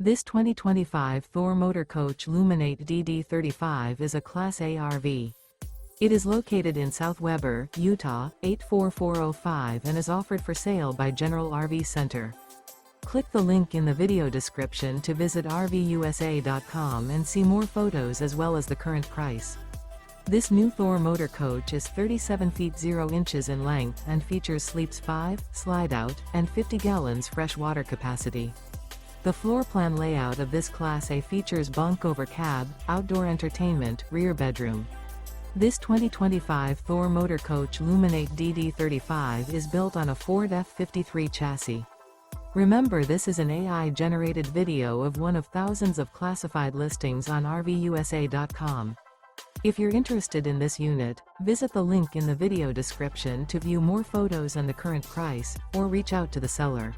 This 2025 Thor Motor Coach Luminate DD35 is a Class A RV. It is located in South Weber, Utah, 84405 and is offered for sale by General RV Center. Click the link in the video description to visit RVUSA.com and see more photos as well as the current price. This new Thor Motor Coach is 37 feet 0 inches in length and features sleeps 5, Slideout, and 50 gallons fresh water capacity. The floor plan layout of this Class A features bunk over cab, outdoor entertainment, rear bedroom. This 2025 Thor Motor Coach Luminate DD35 is built on a Ford F-53 chassis. Remember, this is an AI-generated video of one of thousands of classified listings on RVUSA.com. If you're interested in this unit, visit the link in the video description to view more photos and the current price, or reach out to the seller.